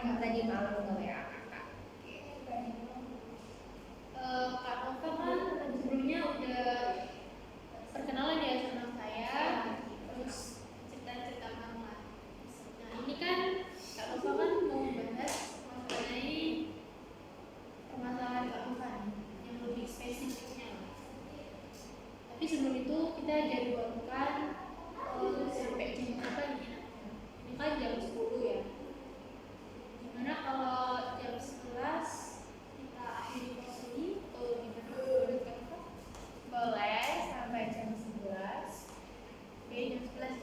nggak tadi malam nggak WA kakak? Kak Nova kan sebelumnya udah perkenalan ya sama saya, terus cerita-cerita mama. Nah ini kan Kak Nova kan mau bahas mengenai permasalahan Kak Nova yang lebih spesifiknya. Tapi sebelum itu kita jadwalkan sampai jam berapa nih? Ini kan jam 10 ya. Gimana kalau jam 11 kita akhiri kelas ini atau gimana menurut Kak Nova? Boleh sampai jam 11. Oke, jam 11.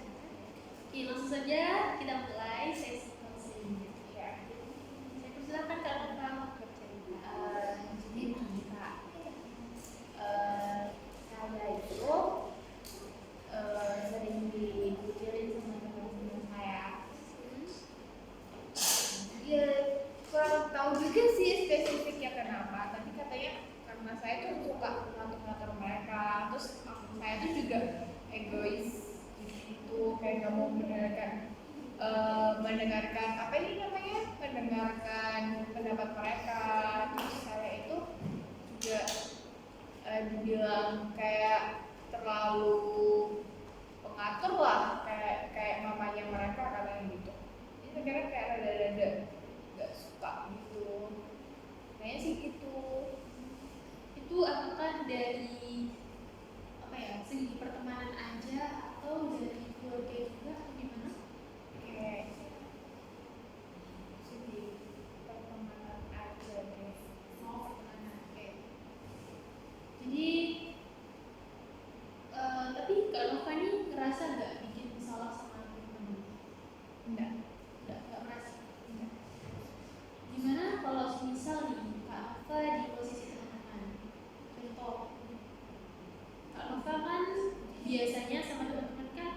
Oke, langsung saja kita mulai sesi konseling. Ya. Saya persilakan Kak Nova bercerita. Jadi begini Kak, saya itu sering dikucilin sama teman-teman saya. Ya kurang tahu juga sih spesifiknya kenapa, tapi katanya karena saya tuh suka ngatur-ngatur mereka, terus saya tuh juga egois gitu, kayak nggak mau mendengarkan apa ini namanya, mendengarkan pendapat mereka. Terus saya itu juga dibilang kayak terlalu pengatur lah, kayak mamanya mereka katanya gitu. Jadi sekarang kayak rada-rada nggak suka gitu. Kayaknya sih gitu. Itu apakah dari apa ya, segi pertemanan aja atau dari keluarga juga atau gimana? Kayak segi pertemanan aja deh. Oh, pertemanan. Oke. Jadi tapi Kak Nova nih ngerasa nggak bikin salah sama teman-teman? Enggak. Nggak merasa. Gimana kalau misal nih Kak Nova di posisi teman-teman? Contoh, Kak Nova kan biasanya sama teman-teman kan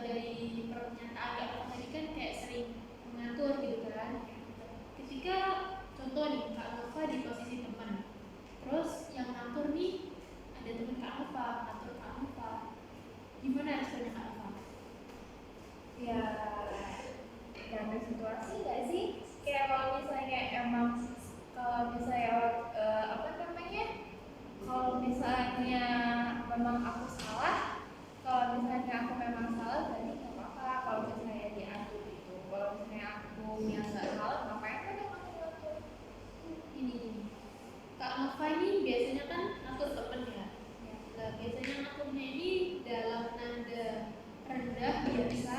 dari pernyataan Kak Nova tadi kan kayak sering mengatur gitu kan. Ketika contoh nih Kak Nova di posisi teman, terus yang ngatur nih ada teman Kak Nova, ngatur Kak Nova, gimana responnya Kak Nova? Ya ada situasi nggak sih, kayak kalau misalnya emang, kalau misalnya apa namanya, kalau misalnya memang aku salah, kalau misalnya aku memang salah berarti nggak apa-apa kalau misalnya diatur itu. Kalau misalnya aku yang nggak salah, ngapain kan emang ngatur? Ini Kak Nova ini biasanya kan ngatur temen ya. Nah, biasanya ngaturnya ini dalam nada rendah biasa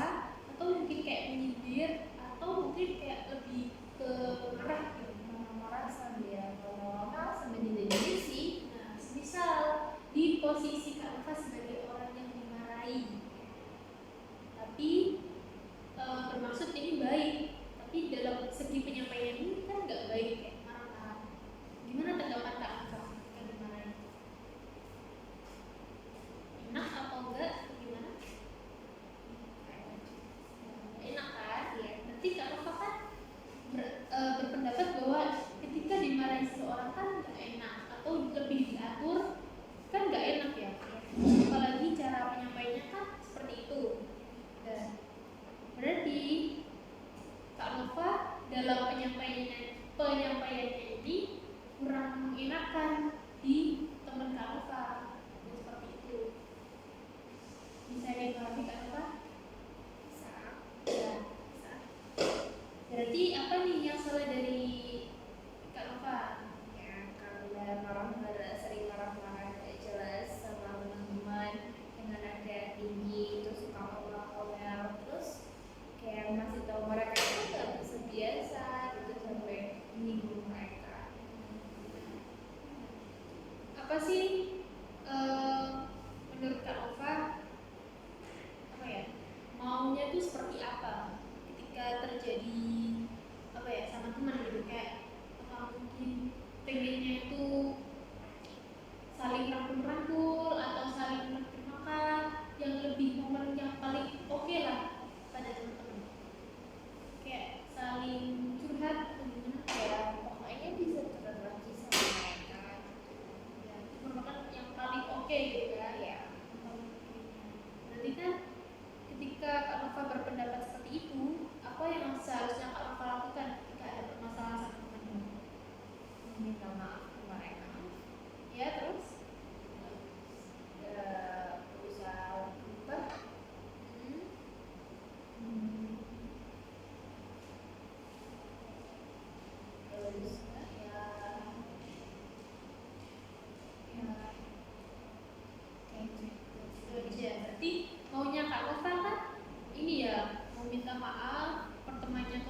atau mungkin kayak menyindir atau mungkin kayak lebih ke marah gitu. Marah sambil ngomong sambil jadi sih. Nah, misal di posisi Kak Nova sebagai orang yang dimarahi, tapi bermaksud ini baik, tapi dalam segi penyampaian ini kan nggak baik, kayak marah-marah. Gimana tanggapan Kak Nova ketika dimarahi? Enak atau enggak? Gimana? Enak kan? Ya. Nanti Kak Nova kan berpendapat bahwa ketika dimarahi seseorang kan nggak enak atau lebih diatur kan nggak enak ya. Apalagi cara penyampaiannya kan seperti itu. Dan berarti Kak Nova dalam penyampaiannya ini kurang mengenakan di teman Kak Nova. Seperti itu. Bisa dipahami Kak Nova? Bisa. Ya, bisa. Berarti apa nih yang salah dari Kak Nova? Ya karena marah-marah, sering marah-marah gak jelas sama teman-teman dengan nada tinggi, terus suka ngomel-ngomel, terus kayak masih tahu mereka itu nggak bisa biasa gitu sampai menyinggung mereka. Apa sih menurut Kak Nova apa ya, maunya tuh seperti apa ketika terjadi apa ya sama teman gitu, kayak mungkin pengennya itu saling rangkul-rangkul atau saling makan yang lebih momen yang paling oke lah pada teman-teman, kayak saling curhat atau gimana Ya pokoknya bisa berbagi sama mereka. ya, itu merupakan yang paling oke gitu kan ya. Berarti kan ketika Kak Nova berpendapat seperti itu, apa yang seharusnya Kak Nova lakukan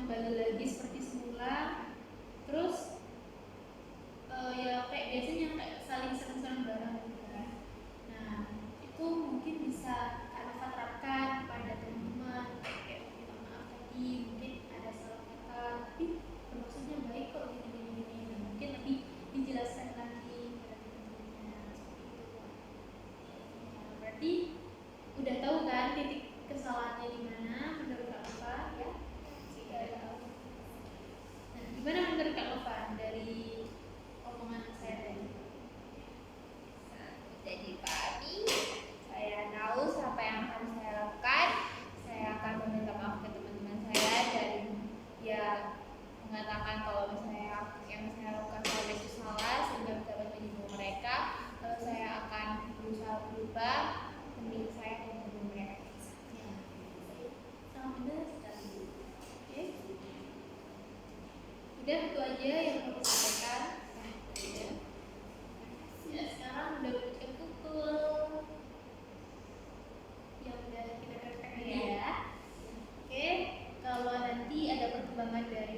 kembali lagi seperti semula. Terus ya kayak biasanya kayak saling senang-senang bareng gitu kan. Nah itu mungkin bisa Kak Nova terapkan pada teman-teman, kayak minta maaf tadi mungkin ada salah kata tapi bermaksudnya baik kok gini. Nah, mungkin lebih dijelaskan lagi pada teman-temannya seperti itu. Nah, berarti udah tahu kan titik kesalahannya di mana menurut Kak Nova ya? Sudah tahu. Nah, gimana menurut Kak Nova dari omongan saya tadi? Jadi dipahami, saya tahu apa yang harus saya lakukan. Saya akan meminta maaf ke teman-teman saya dan ya mengatakan kalau misalnya yang saya lakukan selama itu salah sehingga bisa menghibur mereka. Lalu saya akan berusaha berubah demi saya menghibur mereka. Ya, sangat benar sekali. Oke, udah itu aja yang perlu saya sampaikan. Nah, itu aja. Ya, sekarang udah buka pukul yang udah kita kerjakan ya. Oke, kalau nanti ada perkembangan dari